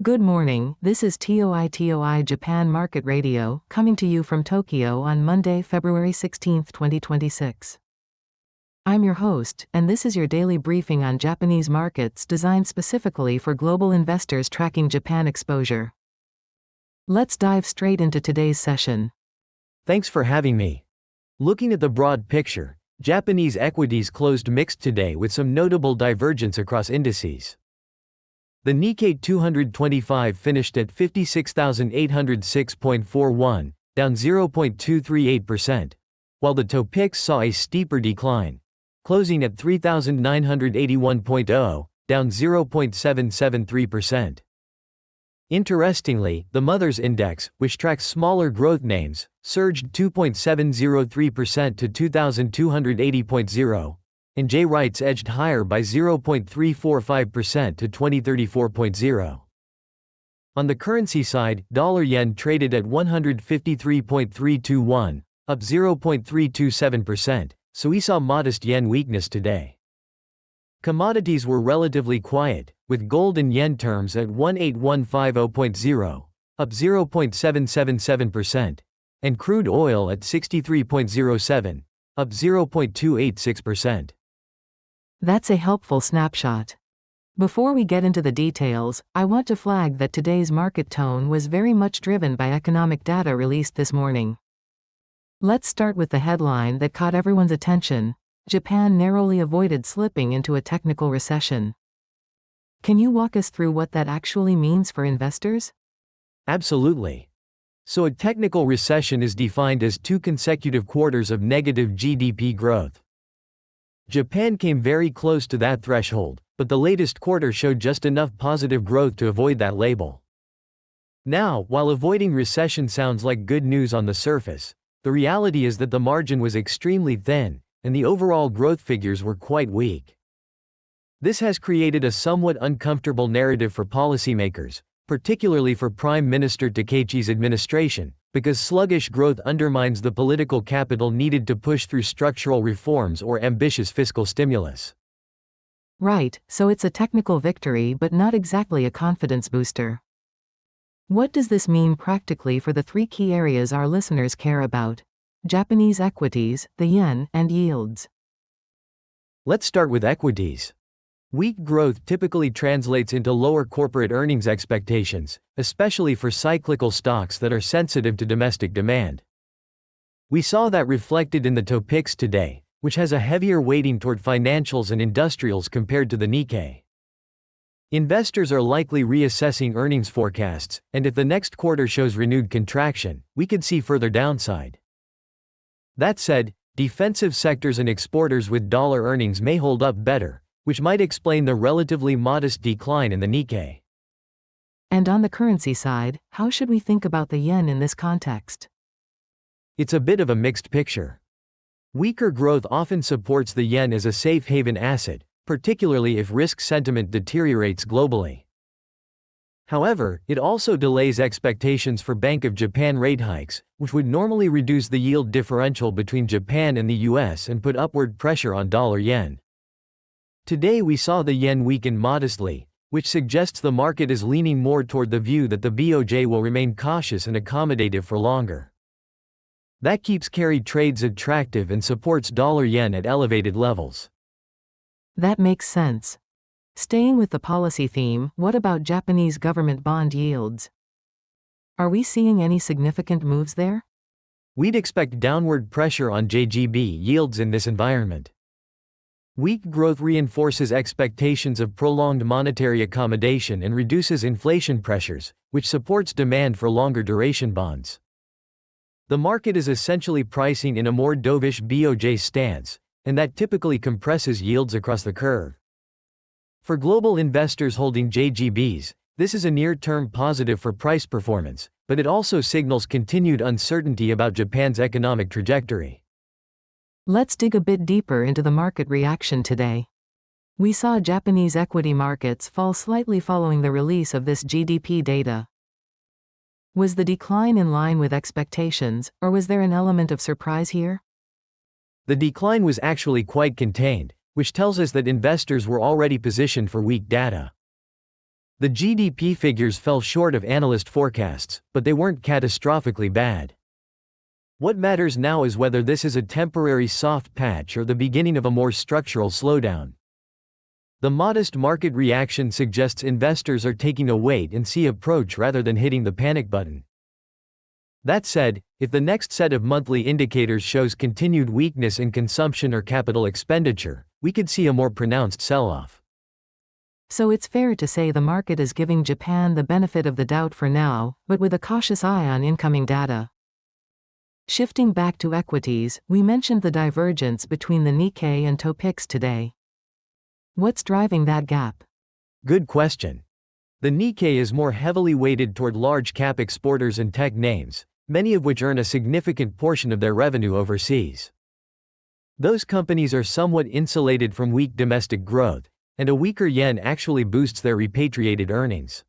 Good morning, this is TOI Japan Market Radio, coming to you from Tokyo on Monday, February 16, 2026. I'm your host, and this is your daily briefing on Japanese markets designed specifically for global investors tracking Japan exposure. Let's dive straight into today's session. Thanks for having me. Looking at the broad picture, Japanese equities closed mixed today with some notable divergence across indices. The Nikkei 225 finished at 56,806.41, down 0.238%, while the TOPIX saw a steeper decline, closing at 3,981.0, down 0.773%. Interestingly, the Mothers Index, which tracks smaller growth names, surged 2.703% to 2,280.0, and J-Rights edged higher by 0.345% to 2034.0. On the currency side, dollar-yen traded at 153.321, up 0.327%, so we saw modest yen weakness today. Commodities were relatively quiet, with gold in yen terms at 18150.0, up 0.777%, and crude oil at 63.07, up 0.286%. That's a helpful snapshot. Before we get into the details, I want to flag that today's market tone was very much driven by economic data released this morning. Let's start with the headline that caught everyone's attention: Japan narrowly avoided slipping into a technical recession. Can you walk us through what that actually means for investors? Absolutely. So a technical recession is defined as 2 consecutive quarters of negative GDP growth. Japan came very close to that threshold, but the latest quarter showed just enough positive growth to avoid that label. Now, while avoiding recession sounds like good news on the surface, the reality is that the margin was extremely thin, and the overall growth figures were quite weak. This has created a somewhat uncomfortable narrative for policymakers, particularly for Prime Minister Takeichi's administration, because sluggish growth undermines the political capital needed to push through structural reforms or ambitious fiscal stimulus. Right, so it's a technical victory but not exactly a confidence booster. What does this mean practically for the 3 key areas our listeners care about: Japanese equities, the yen, and yields? Let's start with equities. Weak growth typically translates into lower corporate earnings expectations, especially for cyclical stocks that are sensitive to domestic demand. We saw that reflected in the TOPIX today, which has a heavier weighting toward financials and industrials compared to the Nikkei. Investors are likely reassessing earnings forecasts, and if the next quarter shows renewed contraction, we could see further downside. That said, defensive sectors and exporters with dollar earnings may hold up better, which might explain the relatively modest decline in the Nikkei. And on the currency side, how should we think about the yen in this context? It's a bit of a mixed picture. Weaker growth often supports the yen as a safe haven asset, particularly if risk sentiment deteriorates globally. However, it also delays expectations for Bank of Japan rate hikes, which would normally reduce the yield differential between Japan and the US and put upward pressure on dollar-yen. Today we saw the yen weaken modestly, which suggests the market is leaning more toward the view that the BOJ will remain cautious and accommodative for longer. That keeps carry trades attractive and supports dollar-yen at elevated levels. That makes sense. Staying with the policy theme, what about Japanese government bond yields? Are we seeing any significant moves there? We'd expect downward pressure on JGB yields in this environment. Weak growth reinforces expectations of prolonged monetary accommodation and reduces inflation pressures, which supports demand for longer duration bonds. The market is essentially pricing in a more dovish BOJ stance, and that typically compresses yields across the curve. For global investors holding JGBs, this is a near-term positive for price performance, but it also signals continued uncertainty about Japan's economic trajectory. Let's dig a bit deeper into the market reaction today. We saw Japanese equity markets fall slightly following the release of this GDP data. Was the decline in line with expectations, or was there an element of surprise here? The decline was actually quite contained, which tells us that investors were already positioned for weak data. The GDP figures fell short of analyst forecasts, but they weren't catastrophically bad. What matters now is whether this is a temporary soft patch or the beginning of a more structural slowdown. The modest market reaction suggests investors are taking a wait-and-see approach rather than hitting the panic button. That said, if the next set of monthly indicators shows continued weakness in consumption or capital expenditure, we could see a more pronounced sell-off. So it's fair to say the market is giving Japan the benefit of the doubt for now, but with a cautious eye on incoming data. Shifting back to equities, we mentioned the divergence between the Nikkei and TOPIX today. What's driving that gap? Good question. The Nikkei is more heavily weighted toward large-cap exporters and tech names, many of which earn a significant portion of their revenue overseas. Those companies are somewhat insulated from weak domestic growth, and a weaker yen actually boosts their repatriated earnings.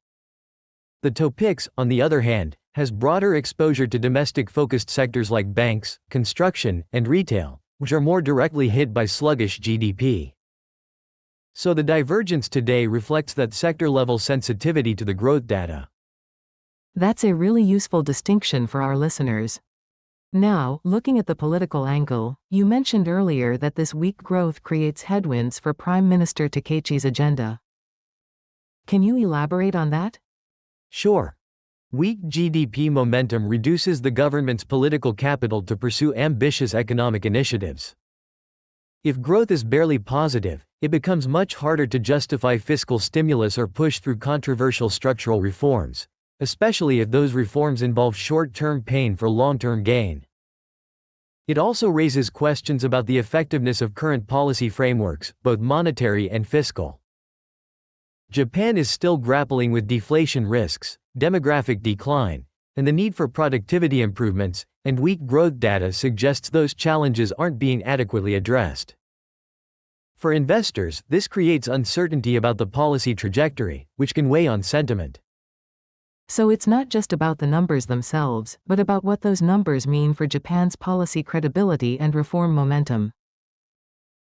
The TOPIX, on the other hand, has broader exposure to domestic-focused sectors like banks, construction, and retail, which are more directly hit by sluggish GDP. So the divergence today reflects that sector-level sensitivity to the growth data. That's a really useful distinction for our listeners. Now, looking at the political angle, you mentioned earlier that this weak growth creates headwinds for Prime Minister Takechi's agenda. Can you elaborate on that? Sure. Weak GDP momentum reduces the government's political capital to pursue ambitious economic initiatives. If growth is barely positive, it becomes much harder to justify fiscal stimulus or push through controversial structural reforms, especially if those reforms involve short-term pain for long-term gain. It also raises questions about the effectiveness of current policy frameworks, both monetary and fiscal. Japan is still grappling with deflation risks, demographic decline, and the need for productivity improvements, and weak growth data suggests those challenges aren't being adequately addressed. For investors, this creates uncertainty about the policy trajectory, which can weigh on sentiment. So it's not just about the numbers themselves, but about what those numbers mean for Japan's policy credibility and reform momentum.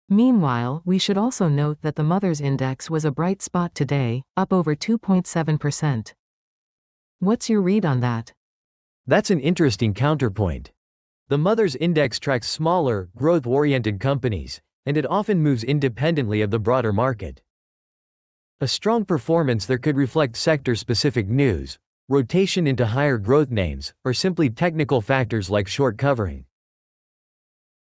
Meanwhile, we should also note that the Mothers Index was a bright spot today, up over 2.7%. What's your read on that? That's an interesting counterpoint. The Mothers Index tracks smaller, growth-oriented companies, and it often moves independently of the broader market. A strong performance there could reflect sector-specific news, rotation into higher growth names, or simply technical factors like short covering.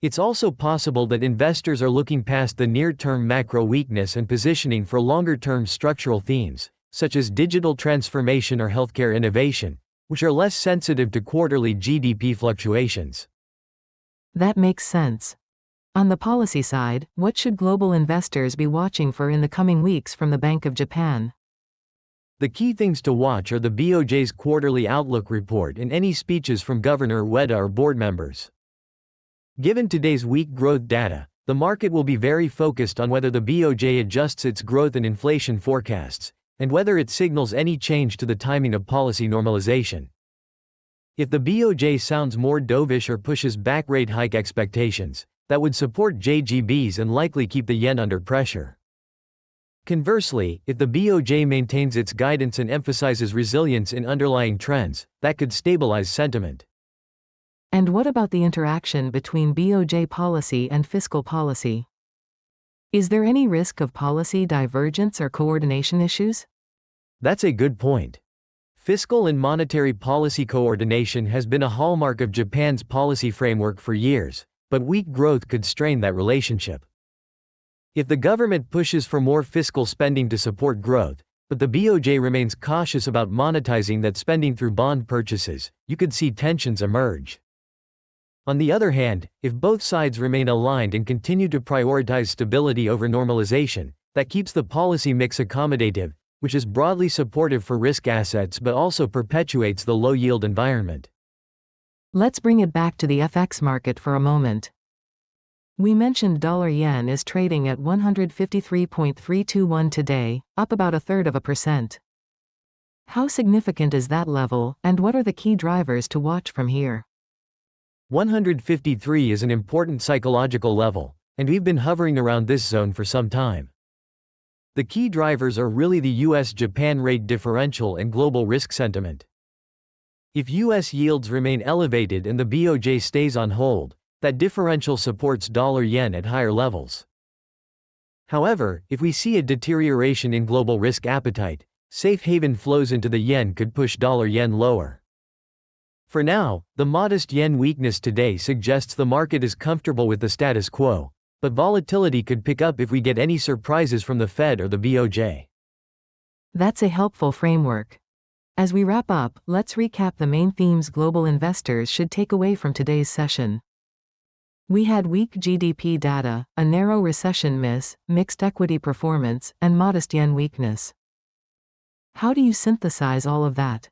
It's also possible that investors are looking past the near-term macro weakness and positioning for longer-term structural themes, such as digital transformation or healthcare innovation, which are less sensitive to quarterly GDP fluctuations. That makes sense. On the policy side, what should global investors be watching for in the coming weeks from the Bank of Japan? The key things to watch are the BOJ's quarterly outlook report and any speeches from Governor Ueda or board members. Given today's weak growth data, the market will be very focused on whether the BOJ adjusts its growth and inflation forecasts, and whether it signals any change to the timing of policy normalization. If the BOJ sounds more dovish or pushes back rate hike expectations, that would support JGBs and likely keep the yen under pressure. Conversely, if the BOJ maintains its guidance and emphasizes resilience in underlying trends, that could stabilize sentiment. And what about the interaction between BOJ policy and fiscal policy? Is there any risk of policy divergence or coordination issues? That's a good point. Fiscal and monetary policy coordination has been a hallmark of Japan's policy framework for years, but weak growth could strain that relationship. If the government pushes for more fiscal spending to support growth, but the BOJ remains cautious about monetizing that spending through bond purchases, you could see tensions emerge. On the other hand, if both sides remain aligned and continue to prioritize stability over normalization, that keeps the policy mix accommodative, which is broadly supportive for risk assets but also perpetuates the low-yield environment. Let's bring it back to the FX market for a moment. We mentioned dollar-yen is trading at 153.321 today, up about 0.33%. How significant is that level, and what are the key drivers to watch from here? 153 is an important psychological level, and we've been hovering around this zone for some time. The key drivers are really the US-Japan rate differential and global risk sentiment. If US yields remain elevated and the BOJ stays on hold, that differential supports dollar-yen at higher levels. However, if we see a deterioration in global risk appetite, safe haven flows into the yen could push dollar-yen lower. For now, the modest yen weakness today suggests the market is comfortable with the status quo, but volatility could pick up if we get any surprises from the Fed or the BOJ. That's a helpful framework. As we wrap up, let's recap the main themes global investors should take away from today's session. We had weak GDP data, a narrow recession miss, mixed equity performance, and modest yen weakness. How do you synthesize all of that?